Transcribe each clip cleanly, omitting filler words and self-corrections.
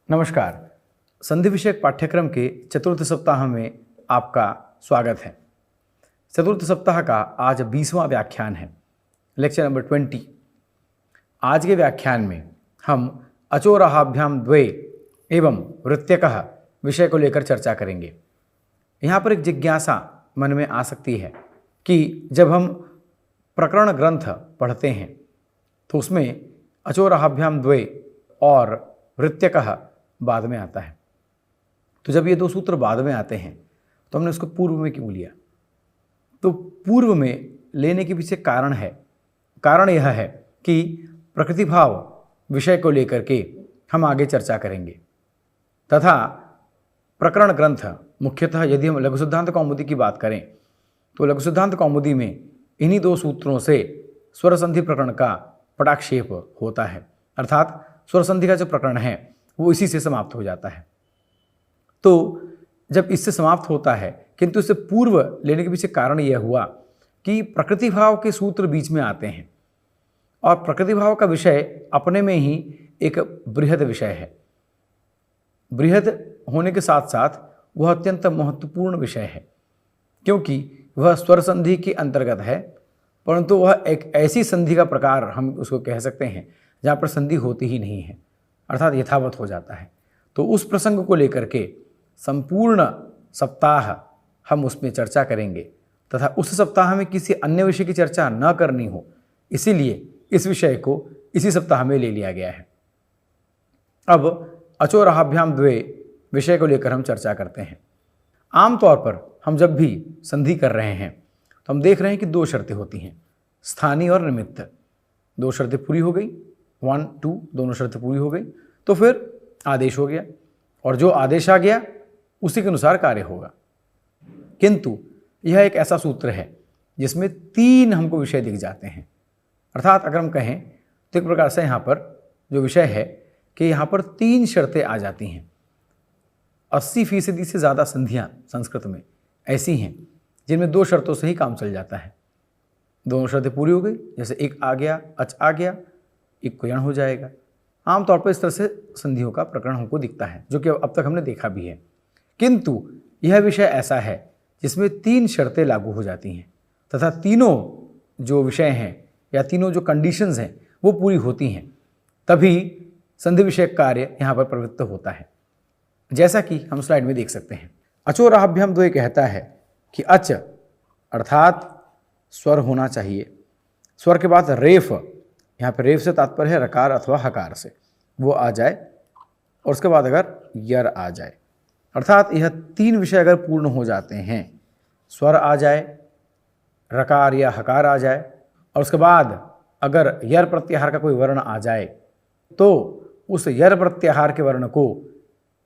नमस्कार। संधि विषयक पाठ्यक्रम के चतुर्थ सप्ताह में आपका स्वागत है। चतुर्थ सप्ताह का आज 20वां व्याख्यान है, लेक्चर नंबर 20। आज के व्याख्यान में हम अचोरहाभ्याम द्वे एवं वृत्यकः विषय को लेकर चर्चा करेंगे। यहाँ पर एक जिज्ञासा मन में आ सकती है कि जब हम प्रकरण ग्रंथ पढ़ते हैं तो उसमें अचोरहाभ्याम द्वे और वृत्यकः बाद में आता है। तो जब ये दो सूत्र बाद में आते हैं तो हमने उसको पूर्व में क्यों लिया? तो पूर्व में लेने के पीछे कारण है। कारण यह है कि प्रकृति भाव विषय को लेकर के हम आगे चर्चा करेंगे तथा प्रकरण ग्रंथ मुख्यतः यदि हम लघु सिद्धांत कौमुदी की बात करें तो लघु सिद्धांत कौमुदी में इन्हीं दो सूत्रों से स्वर संधि प्रकरण का पटाक्षेप होता है, अर्थात स्वर संधि का जो प्रकरण है वो इसी से समाप्त हो जाता है। तो जब इससे समाप्त होता है, किंतु इससे पूर्व लेने के पीछे कारण यह हुआ कि प्रकृति भाव के सूत्र बीच में आते हैं और प्रकृति भाव का विषय अपने में ही एक बृहद विषय है। बृहद होने के साथ साथ वह अत्यंत महत्वपूर्ण विषय है, क्योंकि वह स्वर संधि के अंतर्गत है, परंतु वह एक ऐसी संधि का प्रकार हम उसको कह सकते हैं जहाँ पर संधि होती ही नहीं है, अर्थात यथावत हो जाता है। तो उस प्रसंग को लेकर के संपूर्ण सप्ताह हम उसमें चर्चा करेंगे तथा उस सप्ताह में किसी अन्य विषय की चर्चा न करनी हो, इसीलिए इस विषय को इसी सप्ताह में ले लिया गया है। अब अचोरहाभ्याम द्वे विषय को लेकर हम चर्चा करते हैं। आमतौर पर हम जब भी संधि कर रहे हैं तो हम देख रहे हैं कि दो शर्तें होती हैं, स्थानीय और निमित्त। दो शर्तें पूरी हो गई, 1, 2 दोनों शर्तें पूरी हो गई तो फिर आदेश हो गया और जो आदेश आ गया उसी के अनुसार कार्य होगा। किंतु यह एक ऐसा सूत्र है जिसमें 3 हमको विषय दिख जाते हैं, अर्थात अगर हम कहें तो एक प्रकार से यहाँ पर जो विषय है कि यहाँ पर 3 शर्तें आ जाती हैं। 80% से ज़्यादा संधियाँ संस्कृत में ऐसी हैं जिनमें 2 शर्तों से ही काम चल जाता है। दोनों शर्तें पूरी हो गई, जैसे एक आ गया, अच आ गया, एक को यण हो जाएगा। आमतौर पर इस तरह से संधियों का प्रकरण हमको दिखता है, जो कि अब तक हमने देखा भी है। किंतु यह विषय ऐसा है जिसमें 3 शर्तें लागू हो जाती हैं तथा तीनों जो विषय हैं या तीनों जो कंडीशंस हैं वो पूरी होती हैं, तभी संधि विषयक कार्य यहाँ पर प्रवृत्त होता है। जैसा कि हम स्लाइड में देख सकते हैं, अचोरहाभ्याम द्वे कहता है कि अच अर्थात स्वर होना चाहिए, स्वर के बाद रेफ, यहाँ पर रेफ से तात्पर्य है रकार अथवा हकार से, वो आ जाए और उसके बाद अगर यर आ जाए, अर्थात यह 3 विषय अगर पूर्ण हो जाते हैं, स्वर आ जाए, रकार या हकार आ जाए और उसके बाद अगर यर प्रत्याहार का कोई वर्ण आ जाए तो उस यर प्रत्याहार के वर्ण को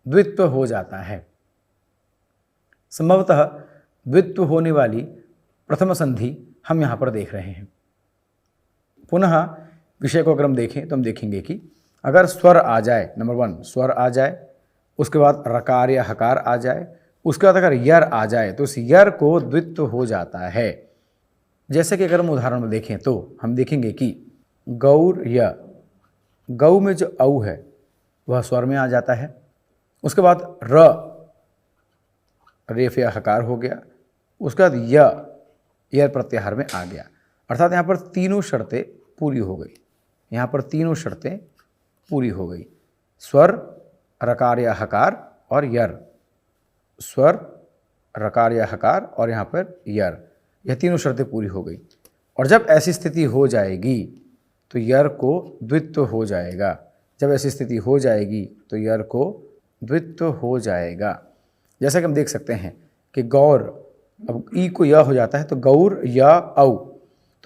द्वित्व हो जाता है। संभवतः द्वित्व होने वाली प्रथम संधि हम यहाँ पर देख रहे हैं। पुनः विषय को अगर हम देखें तो हम देखेंगे कि अगर स्वर आ जाए, नंबर 1 स्वर आ जाए, उसके बाद रकार या हकार आ जाए, उसके बाद अगर यर आ जाए तो इस यर को द्वित्व हो जाता है। जैसे कि अगर हम उदाहरण में देखें तो हम देखेंगे कि गौर य, गौ में जो औ है वह स्वर में आ जाता है, उसके बाद र रेफ या हकार हो गया, उसके बाद यर प्रत्याहार में आ गया, अर्थात यहाँ पर तीनों शर्तें पूरी हो गई। यहाँ पर तीनों शर्तें पूरी हो गई, स्वर, रकार या हकार और यर, स्वर, रकार या हकार और यहाँ पर यर, यह तीनों शर्तें पूरी हो गई। और जब ऐसी स्थिति हो जाएगी तो यर को द्वित्व हो जाएगा। जब ऐसी स्थिति हो जाएगी तो यर को द्वित्व हो जाएगा। जैसा कि हम देख सकते हैं कि गौर, अब ई को य हो जाता है तो गौर या औ,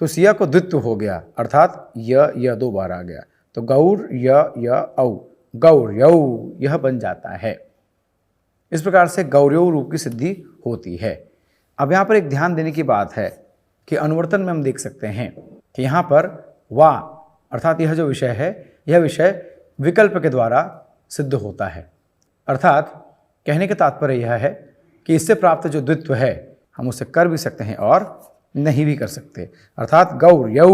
तो सिया को द्वित्व हो गया, अर्थात य 2 बार आ गया तो गौर य औ, गौर्यौ यह बन जाता है। इस प्रकार से गौर्यौ रूप की सिद्धि होती है। अब यहाँ पर एक ध्यान देने की बात है कि अनुवर्तन में हम देख सकते हैं कि यहाँ पर वा अर्थात यह जो विषय है यह विषय विकल्प के द्वारा सिद्ध होता है, अर्थात कहने का तात्पर्य यह है कि इससे प्राप्त जो द्वित्व है हम उसे कर भी सकते हैं और नहीं भी कर सकते, अर्थात गौर्यौ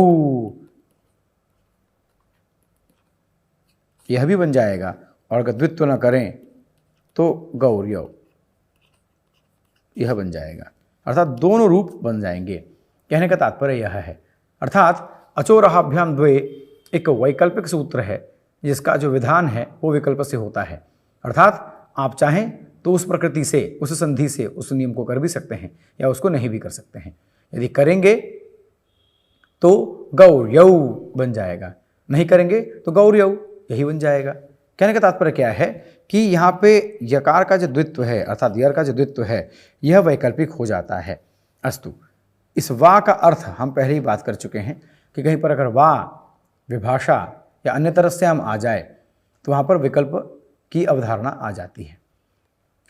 यह भी बन जाएगा और अगर द्वित्व न करें तो गौर्यव, यह बन जाएगा। अर्थात दोनों रूप बन जाएंगे। कहने का तात्पर्य यह है, अर्थात अचोरहाभ्याम द्वे एक वैकल्पिक सूत्र है जिसका जो विधान है वो विकल्प से होता है। अर्थात आप चाहें तो उस प्रकृति से, उस संधि से उस नियम को कर भी सकते हैं या उसको नहीं भी कर सकते हैं। यदि करेंगे तो गौर्यौ बन जाएगा, नहीं करेंगे तो गौर्यौ, यही बन जाएगा। कहने का तात्पर्य क्या है कि यहाँ पे यकार का जो द्वित्व है अर्थात यर का जो द्वित्व है यह वैकल्पिक हो जाता है। अस्तु, इस वा का अर्थ हम पहले ही बात कर चुके हैं कि कहीं पर अगर वा विभाषा या अन्य तरह से हम आ जाए तो वहाँ पर विकल्प की अवधारणा आ जाती है।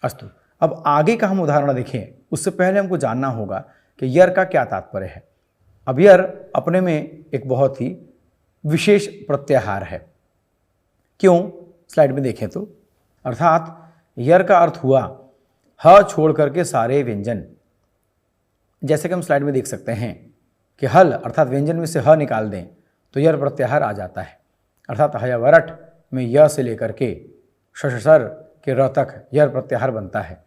अस्तु, अब आगे का हम उदाहरण देखें उससे पहले हमको जानना होगा कि यर का क्या तात्पर्य है। अब यर अपने में एक बहुत ही विशेष प्रत्याहार है। क्यों? स्लाइड में देखें तो, अर्थात यर का अर्थ हुआ ह छोड़ करके सारे व्यंजन। जैसे कि हम स्लाइड में देख सकते हैं कि हल अर्थात व्यंजन में से ह निकाल दें तो यर प्रत्याहार आ जाता है। अर्थात हयवरट में य से लेकर के शशसर के र तक यर प्रत्याहार बनता है।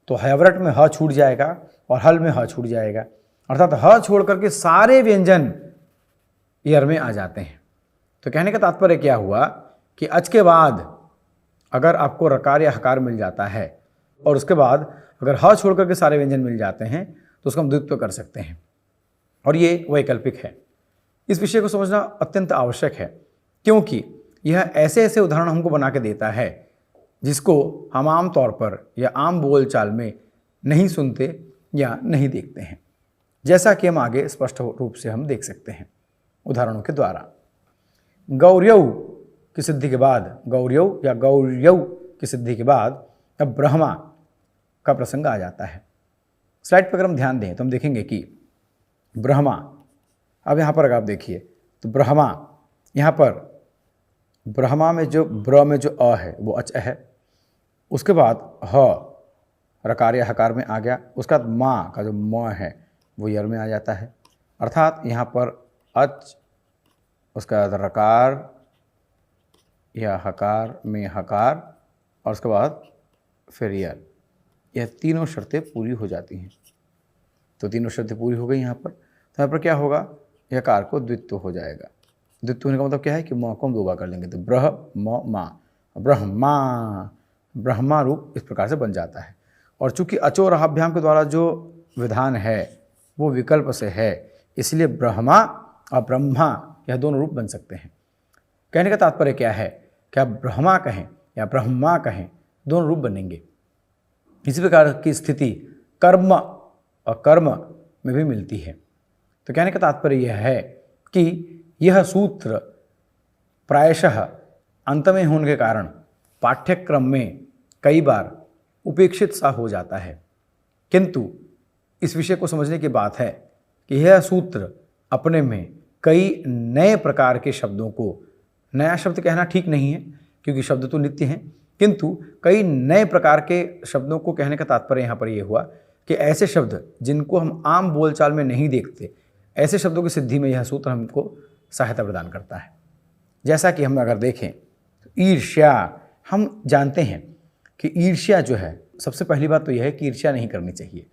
तो हयवरट में ह छूट जाएगा और हल में ह छूट जाएगा। अर्थात ह छोड़ करके सारे व्यंजन यर में आ जाते हैं। तो कहने का तात्पर्य क्या हुआ कि अच के बाद अगर आपको रकार या हकार मिल जाता है और उसके बाद अगर ह छोड़ करके सारे व्यंजन मिल जाते हैं तो उसका हम द्वित्व कर सकते हैं, और ये वैकल्पिक है। इस विषय को समझना अत्यंत आवश्यक है क्योंकि यह ऐसे ऐसे उदाहरण हमको बना के देता है जिसको हम आम तौर पर या आम बोलचाल में नहीं सुनते या नहीं देखते हैं, जैसा कि हम आगे स्पष्ट रूप से हम देख सकते हैं उदाहरणों के द्वारा। गौर्यौ की सिद्धि के बाद, गौर्यौ या गौर्यौ की सिद्धि के बाद अब ब्रह्मा का प्रसंग आ जाता है। स्लाइड पर अगर हम ध्यान दें तो हम देखेंगे कि ब्रह्मा, अब यहाँ पर अगर आप देखिए तो ब्रह्मा, यहाँ पर ब्रह्मा में जो ब्र में जो अ है वो अच है, उसके बाद ह रकार या हकार में आ गया, उसके बाद माँ का जो म है वो यर में आ जाता है। अर्थात यहाँ पर अच, उसका बाद रकार या हकार में हकार और उसके बाद फिर यर, यह तीनों शर्तें पूरी हो जाती हैं। तो तीनों शर्तें पूरी हो गई यहाँ पर, तो यहाँ पर क्या होगा, यकार को द्वित्व हो जाएगा। द्वित्व होने का मतलब क्या है कि म को हम दो बार कर लेंगे तो ब्रह म मा, ब्रह्मा, ब्रह्मा रूप इस प्रकार से बन जाता है। और चूंकि अचो रहाभ्याम के द्वारा जो विधान है वो विकल्प से है, इसलिए ब्रह्मा और ब्रह्मा यह दोनों रूप बन सकते हैं। कहने का तात्पर्य क्या है, क्या ब्रह्मा कहें या ब्रह्मा कहें, दोनों रूप बनेंगे। इसी प्रकार की स्थिति कर्म और कर्म में भी मिलती है। तो कहने का तात्पर्य यह है कि यह सूत्र प्रायशः अंत में होने के कारण पाठ्यक्रम में कई बार उपेक्षित सा हो जाता है, किंतु इस विषय को समझने की बात है कि यह सूत्र अपने में कई नए प्रकार के शब्दों को, नया शब्द कहना ठीक नहीं है क्योंकि शब्द तो नित्य हैं, किंतु कई नए प्रकार के शब्दों को कहने का तात्पर्य यहाँ पर यह हुआ कि ऐसे शब्द जिनको हम आम बोलचाल में नहीं देखते, ऐसे शब्दों की सिद्धि में यह सूत्र हमको सहायता प्रदान करता है। जैसा कि हम अगर देखें तो ईर्ष्या, हम जानते हैं कि ईर्ष्या जो है, सबसे पहली बात तो यह है कि ईर्ष्या नहीं करनी चाहिए,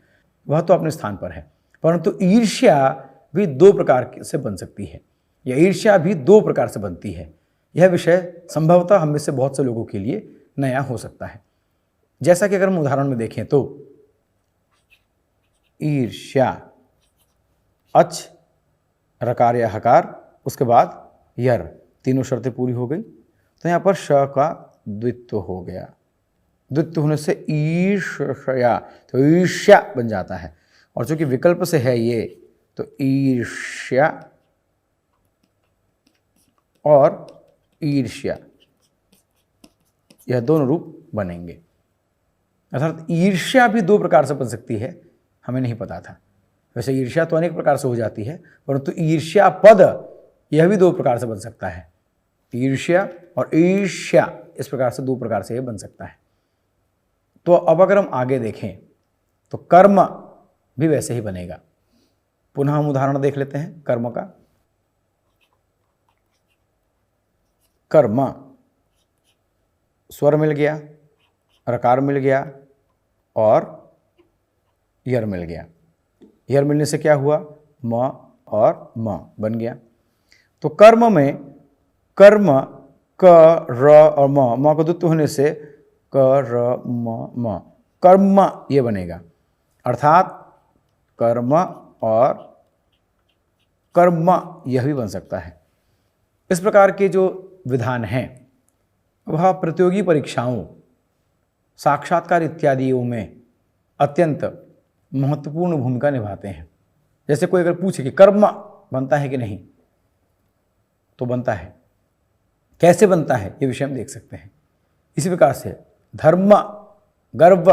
वह तो अपने स्थान पर है, परंतु ईर्ष्या भी दो प्रकार से बन सकती है या ईर्ष्या भी दो प्रकार से बनती है। यह विषय संभवतः हम में से बहुत से लोगों के लिए नया हो सकता है। जैसा कि अगर हम उदाहरण में देखें तो ईर्ष्या, अच, रकार या हकार, उसके बाद यर, तीनों शर्तें पूरी हो गई, तो यहाँ पर श का द्वित्व हो गया। द्वित्व होने से ईर्ष्या, तो ईर्ष्या बन जाता है, और चूंकि विकल्प से है ये तो ईर्ष्या और ईर्ष्या, यह दोनों रूप बनेंगे। अर्थात ईर्ष्या भी दो प्रकार से बन सकती है, हमें नहीं पता था। वैसे ईर्ष्या तो अनेक प्रकार से हो जाती है, परंतु ईर्ष्या पद यह भी दो प्रकार से बन सकता है। ईर्ष्या और ईर्ष्या, इस प्रकार से दो प्रकार से यह बन सकता है। तो अब अगर हम आगे देखें तो कर्म भी वैसे ही बनेगा। पुनः हम उदाहरण देख लेते हैं कर्म का। कर्म, स्वर मिल गया, रकार मिल गया और यर मिल गया। यर मिलने से क्या हुआ, म और म बन गया। तो कर्म में कर्म क र और म को द्वित्व होने से क र म कर्म ये बनेगा, अर्थात कर्म और कर्म यह भी बन सकता है। इस प्रकार के जो विधान हैं वह प्रतियोगी परीक्षाओं, साक्षात्कार इत्यादियों में अत्यंत महत्वपूर्ण भूमिका निभाते हैं। जैसे कोई अगर पूछे कि कर्म बनता है कि नहीं, तो बनता है। कैसे बनता है ये विषय हम देख सकते हैं। इसी प्रकार से धर्म, गर्व,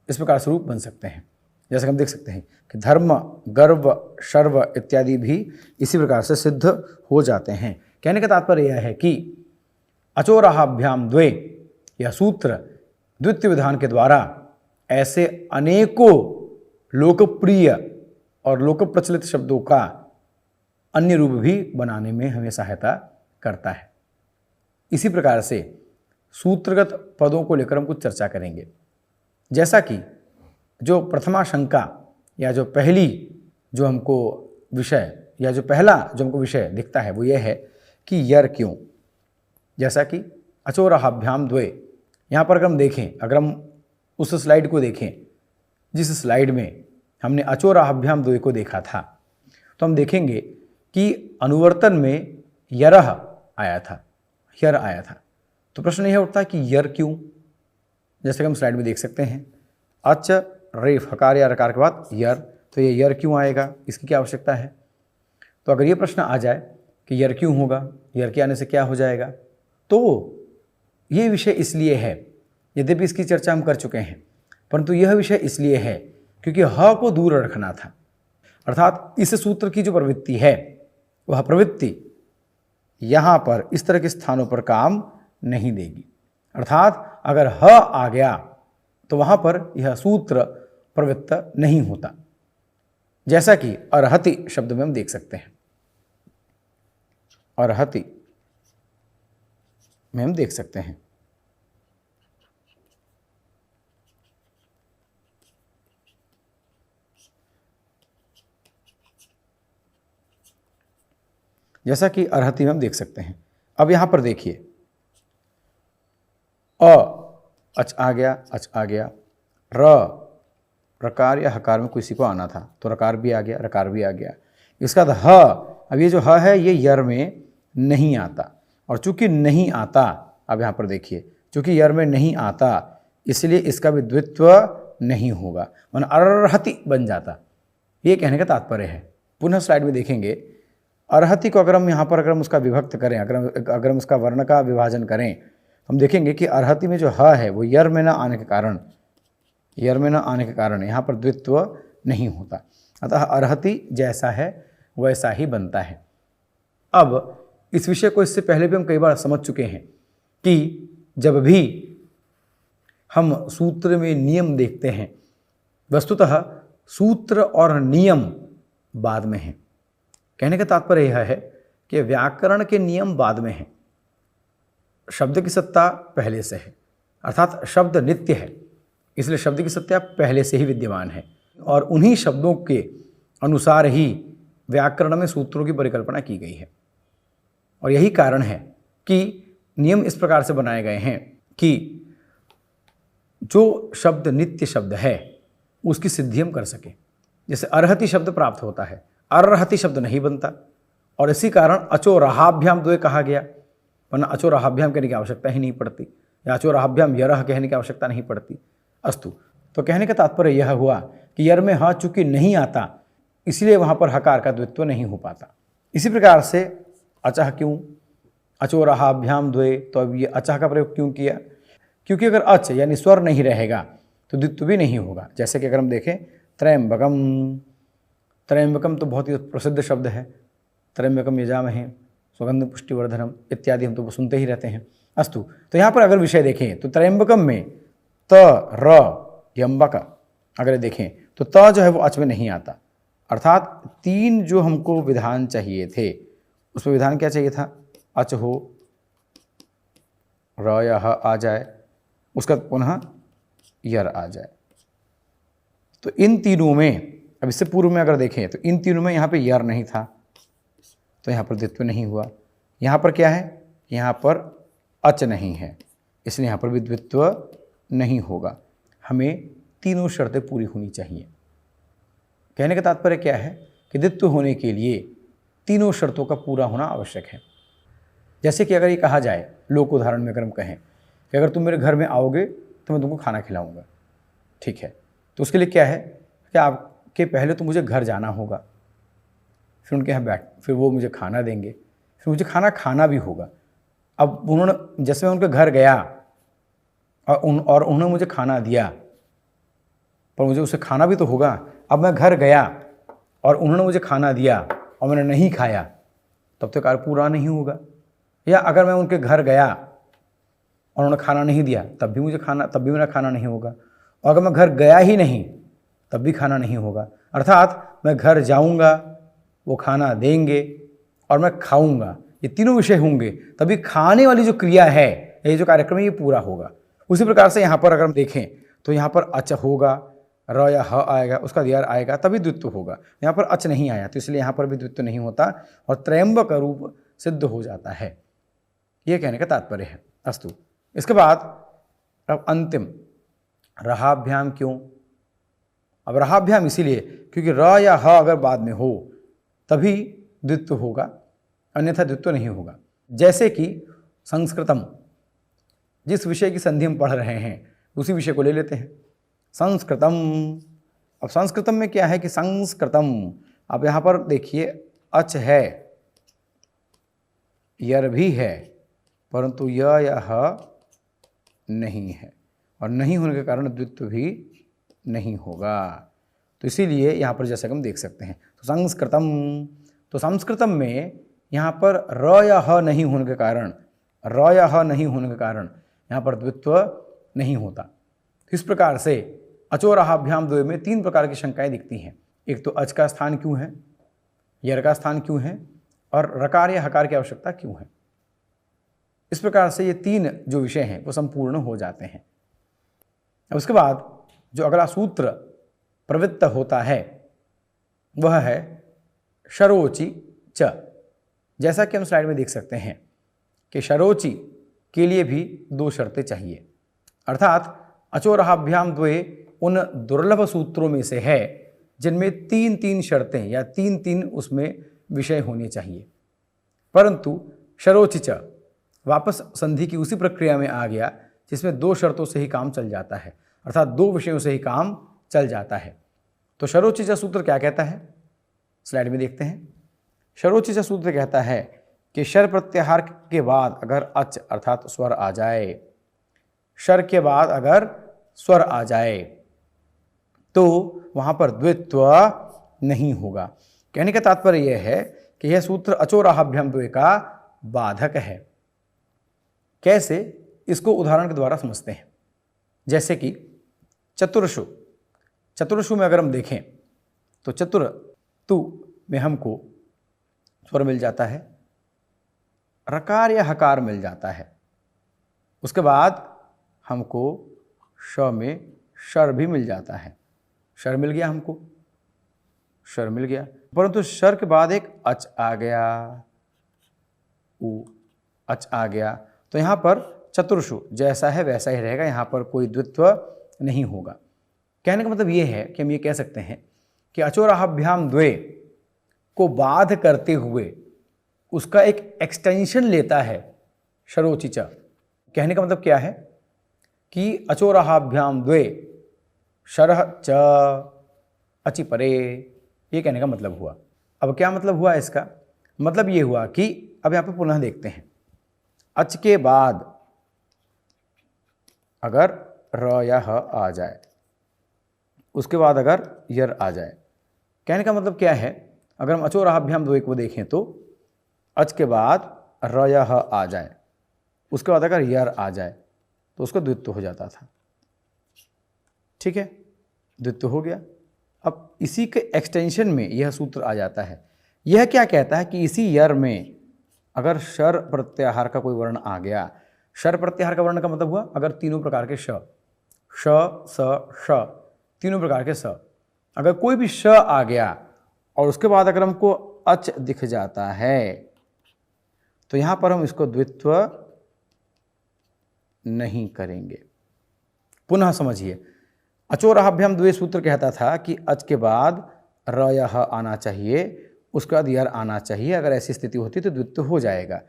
इस प्रकार से रूप बन सकते हैं। जैसे हम देख सकते हैं कि धर्म, गर्व, शर्व इत्यादि भी इसी प्रकार से सिद्ध हो जाते हैं। कहने का तात्पर्य यह है कि अचोराभ्याम द्वे, यह सूत्र द्वितीय विधान के द्वारा ऐसे अनेकों लोकप्रिय और लोक प्रचलित शब्दों का अन्य रूप भी बनाने में हमें सहायता करता है। इसी प्रकार से सूत्रगत पदों को लेकर हम कुछ चर्चा करेंगे। जैसा कि जो प्रथमा शंका या जो पहली जो हमको विषय या जो पहला जो हमको विषय दिखता है वो यह है कि यर क्यों। जैसा कि अचोराभ्याम द्वे, यहाँ पर अगर हम देखें, अगर हम उस स्लाइड को देखें जिस स्लाइड में हमने अचोराभ्याम द्वे को देखा था, तो हम देखेंगे कि अनुवर्तन में यरह आया था, यर आया था। तो प्रश्न यह उठता है कि यर क्यों। जैसे कि हम स्लाइड में देख सकते हैं, अच रेफ हकार या रकार के बाद यर, तो ये यर क्यों आएगा, इसकी क्या आवश्यकता है। तो अगर ये प्रश्न आ जाए कि यर क्यों होगा, यर के आने से क्या हो जाएगा, तो ये विषय इसलिए है, यद्यपि इसकी चर्चा हम कर चुके हैं, परंतु यह विषय इसलिए है क्योंकि ह को दूर रखना था। अर्थात इस सूत्र की जो प्रवृत्ति है वह प्रवृत्ति यहाँ पर इस तरह के स्थानों पर काम नहीं देगी। अर्थात अगर ह आ गया तो वहाँ पर यह सूत्र प्रवृत्त नहीं होता। जैसा कि अर्हति शब्द में हम देख सकते हैं, अर्हति में हम देख सकते हैं जैसा कि अर्हति में हम देख सकते हैं। अब यहाँ पर देखिए, अच आ गया, अच आ गया, रकार या हकार में किसी को आना था तो रकार भी आ गया, रकार भी आ गया। इसका बाद ह, अब ये जो ह है ये यर में नहीं आता, और चूंकि नहीं आता, अब यहाँ पर देखिए, चूंकि यर में नहीं आता इसलिए इसका भी द्वित्व नहीं होगा, मन अर्हति बन जाता। ये कहने का तात्पर्य है। पुनः स्लाइड में देखेंगे, अर्हति को अगर हम यहाँ पर अगर हम उसका विभक्त करें, अगर हम उसका वर्ण का विभाजन करें, हम देखेंगे कि अर्हति में जो ह है वो यर में न आने के कारण, यर में न आने के कारण यहाँ पर द्वित्व नहीं होता। अतः अर्हति जैसा है वैसा ही बनता है। अब इस विषय को इससे पहले भी हम कई बार समझ चुके हैं कि जब भी हम सूत्र में नियम देखते हैं, वस्तुतः सूत्र और नियम बाद में हैं। कहने का तात्पर्य यह है कि व्याकरण के नियम बाद में हैं, शब्द की सत्ता पहले से है। अर्थात शब्द नित्य है, इसलिए शब्द की सत्ता पहले से ही विद्यमान है, और उन्हीं शब्दों के अनुसार ही व्याकरण में सूत्रों की परिकल्पना की गई है। और यही कारण है कि नियम इस प्रकार से बनाए गए हैं कि जो शब्द नित्य शब्द है उसकी सिद्धि हम कर सकें। जैसे अर्हति शब्द प्राप्त होता है, अर्हति शब्द नहीं बनता, और इसी कारण अचोराभ्याम द्वे कहा गया, वरना अचोराभ्याम कहने की आवश्यकता ही नहीं पड़ती, या अचोराभ्याम यरह कहने की आवश्यकता नहीं पड़ती। अस्तु, तो कहने का तात्पर्य यह हुआ कि यर में ह चूंकि नहीं आता इसलिए वहाँ पर हकार का द्वित्व नहीं हो पाता। इसी प्रकार से अचह क्यों, अचोराभ्याम द्वे, तो अब ये अचह का प्रयोग क्यों किया, क्योंकि अगर अच यानी स्वर नहीं रहेगा तो द्वित्व भी नहीं होगा। जैसे कि अगर हम देखें त्र्यंबकम, त्र्यंबकम तो बहुत ही प्रसिद्ध शब्द है, त्र्यंबकम यजामहे सुगंध पुष्टिवर्धनम इत्यादि हम तो सुनते ही रहते हैं। अस्तु, तो यहाँ पर अगर विषय देखें तो त्र्यंबकम में त र यम्बक अगर देखें तो त जो है वो अच में नहीं आता। अर्थात तीन जो हमको विधान चाहिए थे उसमें विधान क्या चाहिए था, अच हो, र या ह आ जाए, उसका पुनः यर आ जाए। तो इन तीनों में, अब इससे पूर्व में अगर देखें तो इन तीनों में यहाँ पे यर नहीं था, तो यहाँ पर द्वित्व नहीं हुआ। यहाँ पर क्या है, यहाँ पर अच नहीं है, इसलिए यहाँ पर भी द्वित्व नहीं होगा। हमें तीनों शर्तें पूरी होनी चाहिए। कहने का तात्पर्य क्या है कि द्वित्व होने के लिए तीनों शर्तों का पूरा होना आवश्यक है। जैसे कि अगर ये कहा जाए, लोक उदाहरण में अगर हम कहें कि अगर तुम मेरे घर में आओगे तो मैं तुमको खाना खिलाऊंगा, ठीक है, तो उसके लिए क्या है कि आपके पहले तो मुझे घर जाना होगा, फिर उनके यहाँ फिर वो मुझे खाना देंगे, फिर मुझे खाना खाना भी होगा। अब उन्होंने, जैसे मैं उनके घर गया और उन्होंने मुझे खाना दिया, पर मुझे उसे खाना भी तो होगा। अब मैं घर गया और उन्होंने मुझे खाना दिया और मैंने नहीं खाया, तब तक कार्य पूरा नहीं होगा। या अगर मैं उनके घर गया और उन्होंने खाना नहीं दिया, तब भी मेरा खाना नहीं होगा। और अगर मैं घर गया ही नहीं, तब भी खाना नहीं होगा। अर्थात मैं घर जाऊंगा, वो खाना देंगे और मैं खाऊंगा, ये तीनों विषय होंगे, तभी खाने वाली जो क्रिया है, ये जो कार्यक्रम है, ये पूरा होगा। उसी प्रकार से यहाँ पर अगर हम देखें तो यहाँ पर अच होगा, र या ह आएगा, उसका यर आएगा, तभी द्वित्व होगा। यहाँ पर अच नहीं आया, तो इसलिए यहाँ पर भी द्वित्व नहीं होता और त्रयंबक रूप सिद्ध हो जाता है। ये कहने का तात्पर्य है। अस्तु, इसके बाद अब अंतिम रहाभ्याम क्यों? अब रहाभ्याम इसीलिए क्योंकि र या ह अगर बाद में हो तभी द्वित्व होगा, अन्यथा द्वित्व नहीं होगा। जैसे कि संस्कृतम, जिस विषय की संधि हम पढ़ रहे हैं उसी विषय को ले लेते हैं, संस्कृतम। अब संस्कृतम में क्या है कि संस्कृतम, अब यहाँ पर देखिए अच है, यर भी है, परंतु य या ह नहीं है, और नहीं होने के कारण द्वित्व भी नहीं होगा। तो इसीलिए यहाँ पर जैसे हम देख सकते हैं, तो संस्कृतम, तो संस्कृतम में यहाँ पर र या ह नहीं होने के कारण, यहाँ पर द्वित्व नहीं होता। इस प्रकार से अचोरहाभ्याम द्वय में तीन प्रकार की शंकाएं दिखती हैं। एक तो अच का स्थान क्यों है, यर का स्थान क्यों है, और रकार या हकार की आवश्यकता क्यों है। इस प्रकार से ये तीन जो विषय हैं वो संपूर्ण हो जाते हैं। अब उसके बाद जो अगला सूत्र प्रवृत्त होता है वह है शरोचि च। जैसा कि हम स्लाइड में देख सकते हैं कि शरोचि के लिए भी दो शर्तें चाहिए, अर्थात अचोरहाभ्याम द्वय उन दुर्लभ सूत्रों में से है जिनमें तीन तीन शर्तें या तीन तीन उसमें विषय होने चाहिए। परंतु शरोचि च वापस संधि की उसी प्रक्रिया में आ गया जिसमें दो शर्तों से ही काम चल जाता है, अर्थात दो विषयों से ही काम चल जाता है। तो शरोचि च सूत्र क्या कहता है, स्लाइड में देखते हैं। शरोचि च सूत्र कहता है कि शर प्रत्याहार के बाद अगर अच अर्थात स्वर आ जाए, शर के बाद अगर स्वर आ जाए तो वहां पर द्वित्व नहीं होगा। कहने का तात्पर्य यह है कि यह सूत्र अचोरहाभ्याम द्वय का बाधक है। कैसे, इसको उदाहरण के द्वारा समझते हैं। जैसे कि चतुर्षु में अगर हम देखें तो चतुर तु में हमको स्वर मिल जाता है, रकार या हकार मिल जाता है, उसके बाद हमको श में शर भी मिल जाता है। शर मिल गया हमको, शर मिल गया, परंतु शर के बाद एक अच आ गया, अच आ गया। तो यहाँ पर चतुर्षु जैसा है वैसा ही रहेगा, यहाँ पर कोई द्वित्व नहीं होगा। कहने का मतलब ये है कि हम ये कह सकते हैं कि अचोरहाभ्याम द्वय को बाध करते हुए उसका एक एक्सटेंशन लेता है शरोचि च। कहने का मतलब क्या है कि अचोरहाभ्याम द्वय शरः च अचि परे, ये कहने का मतलब हुआ। अब क्या मतलब हुआ इसका? मतलब ये हुआ कि अब यहाँ पे पुनः देखते हैं, अच के बाद अगर र या ह आ जाए, उसके बाद अगर यर आ जाए। कहने का मतलब क्या है, अगर हम अचोरहाभ्याम द्वय को देखें तो अच के बाद र या ह आ जाए, उसके बाद अगर यर आ जाए तो उसका द्वित्व हो जाता था। ठीक है, द्वित्व हो गया। अब इसी के एक्सटेंशन में यह सूत्र आ जाता है। यह क्या कहता है कि इसी यर में अगर शर प्रत्याहार का कोई वर्ण आ गया शर प्रत्याहार का वर्ण का मतलब हुआ अगर तीनों प्रकार के श, स, श, तीनों प्रकार के स, अगर कोई भी श आ गया और उसके बाद अगर हमको अच दिख जाता है तो यहां पर हम इसको द्वित्व नहीं करेंगे। पुनः समझिए, अचोरहाभ्याम द्वे सूत्र कहता था कि अच के बाद र या ह आना चाहिए, उसके बाद यर आना चाहिए, अगर ऐसी स्थिति होती तो द्वित्व हो जाएगा।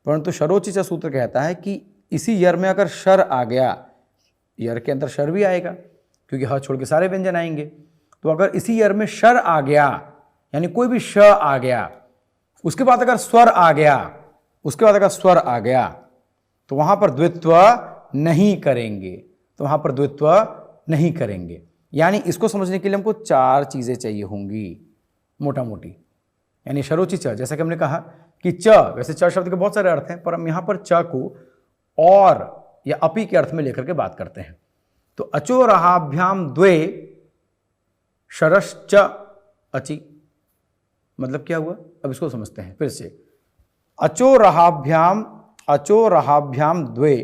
परंतु शरोचिच सूत्र कहता है कि इसी यर में अगर शर आ गया, यर के अंदर शर भी आएगा क्योंकि ह छोड़ के सारे व्यंजन आएंगे, तो अगर इसी यर में शर आ गया यानी कोई भी श आ गया, उसके बाद अगर स्वर आ गया, उसके बाद अगर स्वर आ गया तो वहां पर द्वित्व नहीं करेंगे, तो वहां पर द्वित्व नहीं करेंगे। यानी इसको समझने के लिए हमको चार चीजें चाहिए होंगी मोटा मोटी। यानी शरोचि च, जैसा कि हमने कहा कि च, वैसे च शब्द के बहुत सारे अर्थ हैं पर हम यहां पर च को और या अपि के अर्थ में लेकर के बात करते हैं। तो अचोरहाभ्याम द्वे शरश्च अचि, मतलब क्या हुआ, अब इसको समझते हैं फिर से। अचोरहाभ्याम द्वे,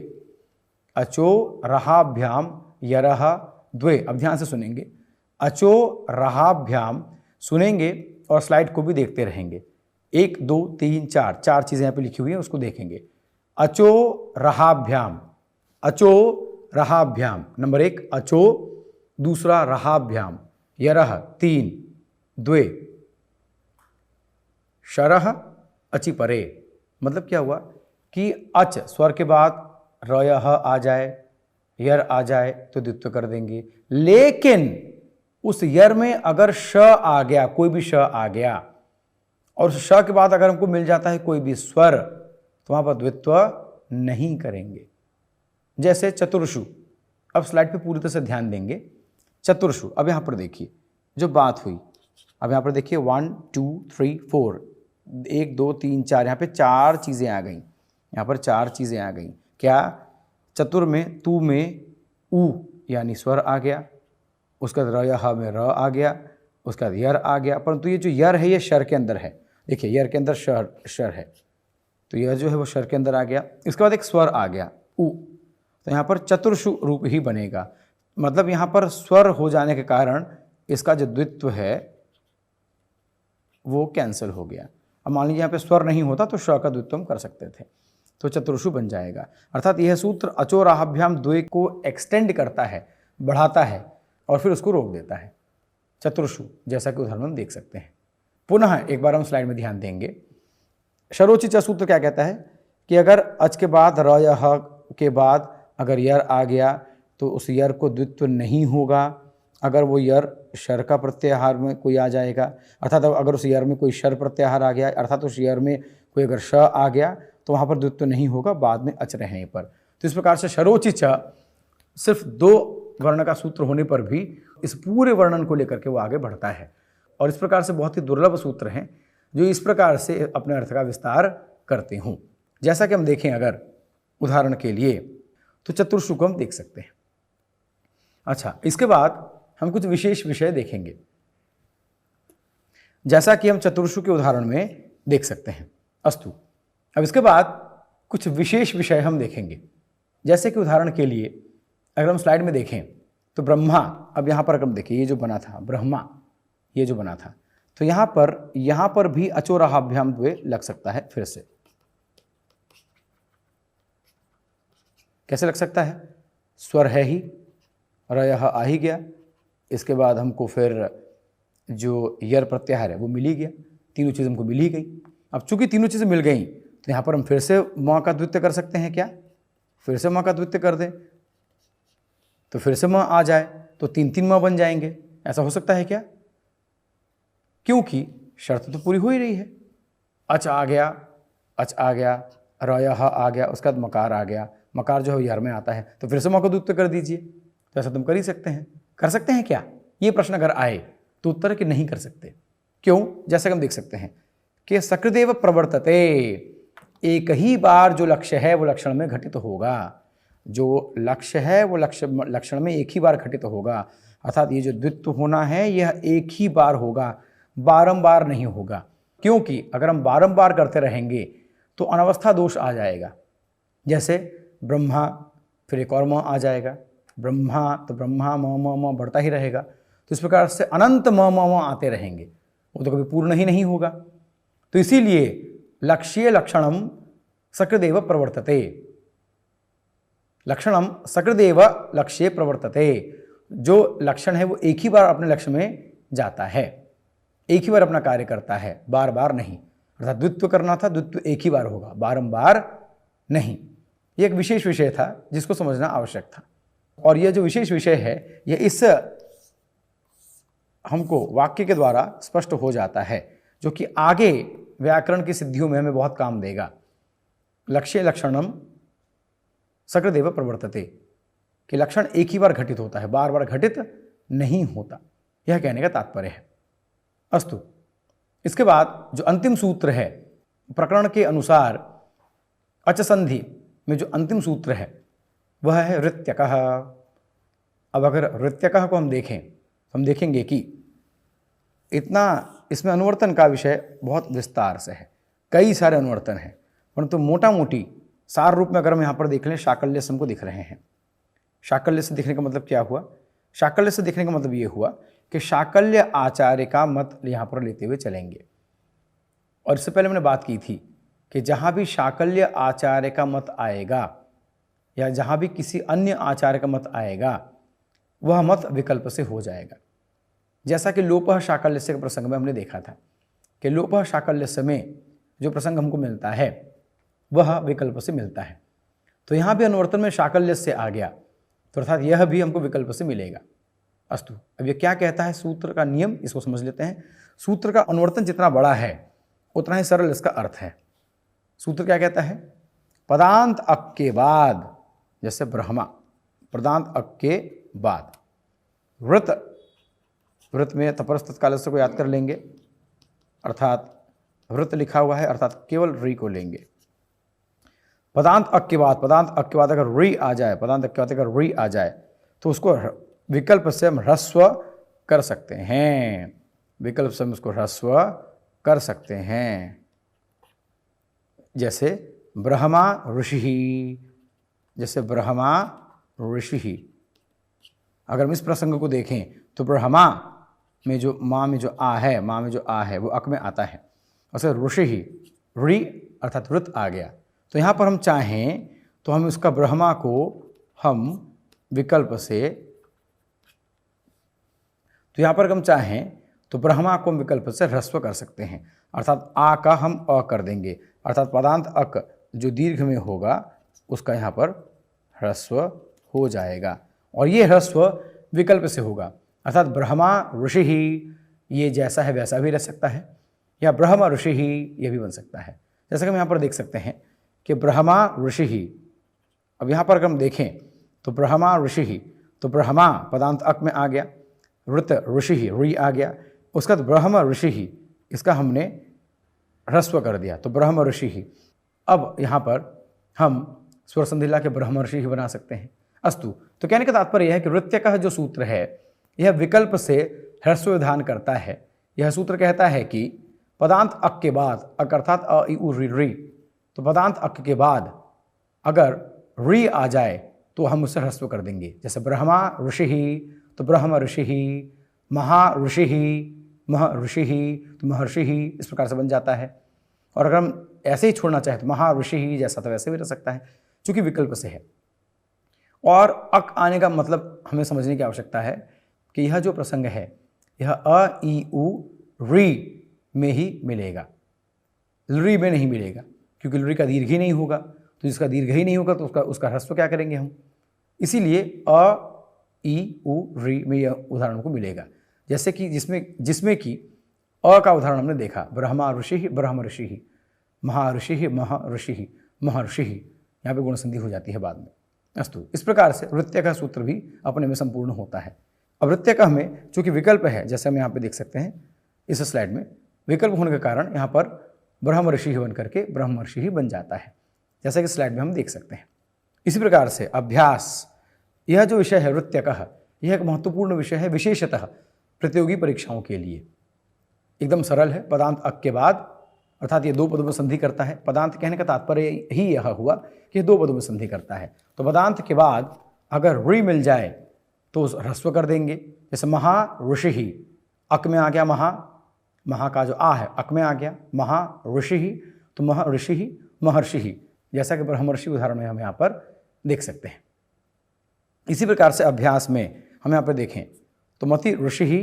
अचोरहाभ्याम यरह द्वे, अब ध्यान से सुनेंगे, अचोरहाभ्याम सुनेंगे और स्लाइड को भी देखते रहेंगे। 1 2 3 4 चार चीजें यहां पे लिखी हुई हैं, उसको देखेंगे। अचोरहाभ्याम, अचोरहाभ्याम नंबर 1 अचो, दूसरा रहाभ्याम, यरह 3, द्वे शरह अचि परे, मतलब क्या हुआ कि अच स्वर के बाद र या ह आ जाए, यर आ जाए तो द्वित्व कर देंगे, लेकिन उस यर में अगर श आ गया, कोई भी श आ गया और उस श के बाद अगर हमको मिल जाता है कोई भी स्वर तो वहां पर द्वित्व नहीं करेंगे। जैसे चतुर्षु, अब स्लाइड पे पूरी तरह से ध्यान देंगे। चतुर्षु, अब यहां पर देखिए जो बात हुई, अब यहां पर देखिए 1 2 3 4, 1 2 3 4, यहां पे चार चीजें आ गई, यहां पर चार चीजें आ गई। क्या? चतुर में तू में उ यानी स्वर आ गया, उसका र या ह में र आ गया, उसका यर आ गया, परंतु ये जो यर है ये शर के अंदर है। देखिए यर के अंदर शर है, तो यह जो है वो शर के अंदर आ गया। इसके बाद एक स्वर आ गया उ, तो यहाँ पर चतुर्षु रूप ही बनेगा। मतलब यहाँ पर स्वर हो जाने के कारण इसका जो द्वित्व है वो कैंसिल हो गया। अब मान लीजिए यहाँ पे स्वर नहीं होता तो श का द्वित्व हम कर सकते थे, तो चतुर्षु बन जाएगा। अर्थात यह सूत्र अचोरहाभ्याम द्वे को एक्सटेंड करता है, बढ़ाता है और फिर उसको रोक देता है। चतुर्षु, जैसा कि उदाहरण हम देख सकते हैं। पुनः एक बार हम स्लाइड में ध्यान देंगे। शरोचिच सूत्र क्या कहता है कि अगर अच के बाद र या ह के बाद अगर यर आ गया तो उस यर को द्वित्व नहीं होगा। अगर वो यर शर का प्रत्याहार में कोई आ जाएगा, अर्थात अगर उस यर में कोई शर प्रत्याहार आ गया, अर्थात उस यर में कोई अगर श आ गया तो वहाँ पर द्वित्व नहीं होगा बाद में अच रहने पर। तो इस प्रकार से शरोचिच सिर्फ 2 वर्ण का सूत्र होने पर भी इस पूरे वर्णन को लेकर के वो आगे बढ़ता है। और इस प्रकार से बहुत ही दुर्लभ सूत्र हैं जो इस प्रकार से अपने अर्थ का विस्तार करते हों। जैसा कि हम देखें अगर उदाहरण के लिए तो चतुर्षु को हम देख सकते हैं। अच्छा, इसके बाद हम कुछ विशेष विषय देखेंगे, जैसा कि हम चतुर्षु के उदाहरण में देख सकते हैं। अस्तु, अब इसके बाद कुछ विशेष विषय हम देखेंगे। जैसे कि उदाहरण के लिए अगर हम स्लाइड में देखें तो ब्रह्मा, अब यहाँ पर अगर हम देखें ये जो बना था ब्रह्मा, ये जो बना था, तो यहाँ पर भी अचोरहाभ्याम द्वे लग सकता है। फिर से कैसे लग सकता है? स्वर है ही, र यह आ ही गया, इसके बाद हमको फिर जो यर प्रत्याहार है वो मिल ही गया, तीनों चीज़ हमको मिल ही गई। अब चूंकि तीनों चीज़ें मिल गई तो यहाँ पर हम फिर से म का द्वित्व कर सकते हैं। क्या? फिर से म का द्वित्व कर दें तो फिर से म आ जाए तो 3 म बन जाएंगे। ऐसा हो सकता है क्या? क्योंकि शर्त तो पूरी हो ही रही है। अच आ गया, र या ह आ गया, उसके बाद मकार आ गया, मकार जो है यर में आता है तो फिर से म को द्वित्व कर दीजिए। तो ऐसा तुम कर ही सकते हैं। कर सकते हैं क्या? ये प्रश्न अगर आए तो उत्तर है कि नहीं कर सकते। क्यों? जैसे कि हम देख सकते हैं कि सकृदेव प्रवर्तते, एक ही बार जो लक्ष्य है वो लक्षण में घटित होगा। जो लक्ष्य है वो लक्षण में एक ही बार घटित होगा। अर्थात ये जो द्वित्व होना है यह एक ही बार होगा, बारंबार नहीं होगा। क्योंकि अगर हम बारंबार करते रहेंगे तो अनवस्था दोष आ जाएगा। जैसे ब्रह्मा, फिर एक और म आ जाएगा, ब्रह्मा, तो ब्रह्मा म म म बढ़ता ही रहेगा। तो इस प्रकार से अनंत म म म आते रहेंगे, वो तो कभी पूर्ण ही नहीं होगा। तो इसीलिए लक्ष्य लक्षणम सकृदेव प्रवर्तते, लक्षणम सकृदेव लक्ष्य प्रवर्तते। जो लक्षण है वो एक ही बार अपने लक्ष्य में जाता है, एक ही बार अपना कार्य करता है, बार बार नहीं। अर्थात द्वित्व करना था, द्वित्व एक ही बार होगा, बारंबार नहीं। ये एक विशेष विषय था जिसको समझना आवश्यक था। और यह जो विशेष विषय है यह इस हमको वाक्य के द्वारा स्पष्ट हो जाता है, जो कि आगे व्याकरण की सिद्धियों में हमें बहुत काम देगा। लक्ष्य लक्षणम सकृदेव प्रवर्तते, कि लक्षण एक ही बार घटित होता है, बार बार घटित नहीं होता, यह कहने का तात्पर्य है। अस्तु, इसके बाद जो अंतिम सूत्र है प्रकरण के अनुसार अच संधि में जो अंतिम सूत्र है वह है ऋत्यकः। अब अगर ऋत्यकः को हम देखें तो हम देखेंगे कि इतना इसमें अनुवर्तन का विषय बहुत विस्तार से है, कई सारे अनुवर्तन हैं, परंतु मोटा मोटी सार रूप में अगर हम यहाँ पर देख लें, शाकल्य से हमको दिख रहे हैं। शाकल्य से दिखने का मतलब क्या हुआ? शाकल्य से दिखने का मतलब ये हुआ कि शाकल्य आचार्य का मत यहाँ पर लेते हुए चलेंगे। और इससे पहले मैंने बात की थी कि जहाँ भी शाकल्य आचार्य का मत आएगा या जहाँ भी किसी अन्य आचार्य का मत आएगा वह मत विकल्प से हो जाएगा। जैसा कि लोपः शाकल्यस्य के प्रसंग में हमने देखा था कि लोपः शाकल्यस्य में जो प्रसंग हमको मिलता है वह विकल्प से मिलता है। तो यहाँ भी अनुवर्तन में शाकल्यस्य आ गया, तो अर्थात यह भी हमको विकल्प से मिलेगा। अस्तु, अब यह क्या कहता है सूत्र का नियम, इसको समझ लेते हैं। सूत्र का अनुवर्तन जितना बड़ा है उतना ही सरल इसका अर्थ है। सूत्र क्या कहता है? पदांत अक के बाद, जैसे ब्रह्मा, पदांत अक के बाद वृत, वृत में तपरस तत्कालस्य को याद कर लेंगे, अर्थात वृत लिखा हुआ है अर्थात केवल री को लेंगे। पदांत अक के बाद, पदांत अक के बाद अगर री आ जाए, पदांत अक के बाद अगर री आ जाए तो उसको विकल्प से हम ह्रस्व कर सकते हैं, विकल्प से हम उसको ह्रस्व कर सकते हैं। जैसे ब्रह्मा ऋषि, जैसे ब्रह्मा ऋषि। अगर हम इस प्रसंग को देखें तो ब्रह्मा में जो माँ में जो आ है, माँ में जो आ है वो अक में आता है, और ऋषि री अर्थात वृत आ गया। तो यहाँ पर हम चाहें तो हम उसका ब्रह्मा को हम विकल्प से, तो यहाँ पर हम चाहें तो ब्रह्मा को हम विकल्प से ह्रस्व कर सकते हैं, अर्थात आ का हम अ कर देंगे, अर्थात पदांत अक जो दीर्घ में होगा उसका यहाँ पर ह्रस्व हो जाएगा। और ये ह्रस्व विकल्प से होगा, अर्थात ब्रह्मा ऋषि ही, ये जैसा है वैसा भी रह सकता है, या ब्रह्म ऋषि ही ये भी बन सकता है। जैसा कि हम यहाँ पर देख सकते हैं कि ब्रह्मा ऋषि ही। अब यहाँ पर अगर हम देखें तो ब्रह्मा ऋषि ही, तो ब्रह्मा पदांत अक में आ गया, वृत ऋषि ही री आ गया, उसका तो ब्रह्म ऋषि ही, इसका हमने ह्रस्व कर दिया, तो ब्रह्म ऋषि ही। अब यहाँ पर हम स्वर संधि ला के ब्रह्म ऋषि ही बना सकते हैं। अस्तु, तो कहने का तात्पर्य यह है कि ऋत्यकः जो सूत्र है यह विकल्प से ह्रस्व विधान करता है। यह सूत्र कहता है कि पदांत अक के बाद, अक अर्थात अ इ उ री, तो पदांत अक के बाद अगर री आ जाए तो हम उसे ह्रस्व कर देंगे। जैसे ब्रह्मा ऋषि ही, तो ब्रह्म ऋषि ही, महा ऋषि ही, मह ऋषि ही, तो महर्षि ही, इस प्रकार से बन जाता है। और अगर हम ऐसे ही छोड़ना चाहें तो महा ऋषि ही जैसा तो वैसे भी रह सकता है, चूंकि विकल्प से है। और अक आने का मतलब हमें समझने की आवश्यकता है कि यह जो प्रसंग है यह अ इ उ री में ही मिलेगा, लरी में नहीं मिलेगा, क्योंकि लरी का दीर्घ ही नहीं होगा। तो जिसका दीर्घ ही नहीं होगा तो उसका ह्रस्व क्या करेंगे हम? इसीलिए अ इ उ री में यह उदाहरण को मिलेगा। जैसे कि जिसमें कि अ का उदाहरण हमने देखा, ब्रह्मा ऋषि ही, ब्रह्म ऋषि ही, महा ऋषि ही, मह ऋषि ही, महर्षि ही, यहाँ पे गुण संधि हो जाती है बाद में। अस्तु, इस प्रकार से ऋत्यकः सूत्र भी अपने में संपूर्ण होता है। अब ऋत्यकः में चूंकि विकल्प है, जैसे हम यहाँ पे देख सकते हैं इस स्लाइड में, विकल्प होने के कारण यहाँ पर ब्रह्म ऋषि ही बन करके ब्रह्मर्षि ही बन जाता है, जैसा कि स्लाइड में हम देख सकते हैं। इसी प्रकार से अभ्यास, यह जो विषय है ऋत्यकः, यह एक महत्वपूर्ण विषय है, विशेषतः प्रतियोगी परीक्षाओं के लिए। एकदम सरल है, पदांत अक के बाद अर्थात ये दो पदों में संधि करता है। पदांत कहने का तात्पर्य ही यह हुआ कि दो पदों में संधि करता है। तो पदांत के बाद अगर ऋ मिल जाए तो ह्रस्व कर देंगे। जैसे महा ऋषि ही, अक में आ गया महा, महा का जो आ है अक में आ गया, महा ऋषि ही, तो महा ऋषि ही महर्षि ही, जैसा कि ब्रह्मर्षि उदाहरण में हम यहाँ पर देख सकते हैं। इसी प्रकार से अभ्यास में हम यहाँ पर देखें तो मति ऋषि ही,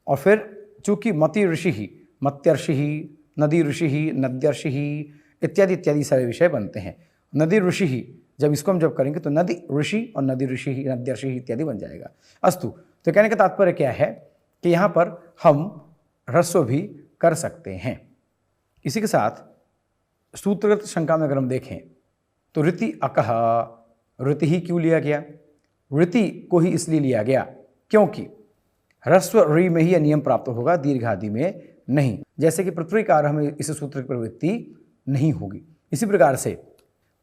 और फिर चूंकि मति ऋषि ही, मत्यर्षि ही, नदी ऋषि ही, नद्यर्षि ही इत्यादि इत्यादि सारे विषय बनते हैं। नदी ऋषि ही जब इसको हम जब करेंगे तो नदी ऋषि और नदी ऋषि ही, नद्यर्षि ही इत्यादि बन जाएगा। अस्तु, तो कहने का तात्पर्य क्या है कि यहाँ पर हम ह्रस्व भी कर सकते हैं। इसी के साथ सूत्रगत शंका में अगर हम देखें तो ऋति अकह, ऋति ही क्यों लिया गया? ऋति को ही इसलिए लिया गया क्योंकि ह्रस्व ऋ में ही यह नियम प्राप्त होगा, दीर्घादि में नहीं। जैसे कि पृथ्वीकार हमें इस सूत्र की प्रवृत्ति नहीं होगी। इसी प्रकार से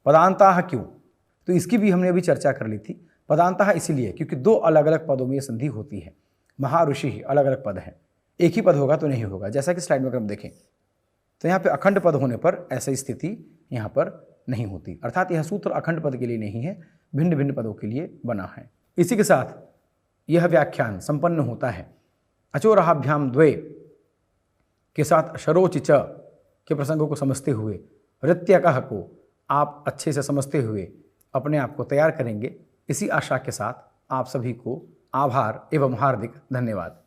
पदांताः क्यों, तो इसकी भी हमने अभी चर्चा कर ली थी। पदांताः इसीलिए क्योंकि दो अलग अलग पदों में यह संधि होती है। महाऋषि ही अलग अलग पद है, एक ही पद होगा तो नहीं होगा। जैसा कि स्लाइड में अगर हम देखें तो यहाँ पे अखंड पद होने पर ऐसी स्थिति यहाँ पर नहीं होती, अर्थात यह सूत्र अखंड पद के लिए नहीं है, भिन्न भिन्न पदों के लिए बना है। इसी के साथ यह व्याख्यान संपन्न होता है। अचोरहाभ्याम द्वे के साथ शरोचि च के प्रसंगों को समझते हुए ऋत्यकः को आप अच्छे से समझते हुए अपने आप को तैयार करेंगे। इसी आशा के साथ आप सभी को आभार एवं हार्दिक धन्यवाद।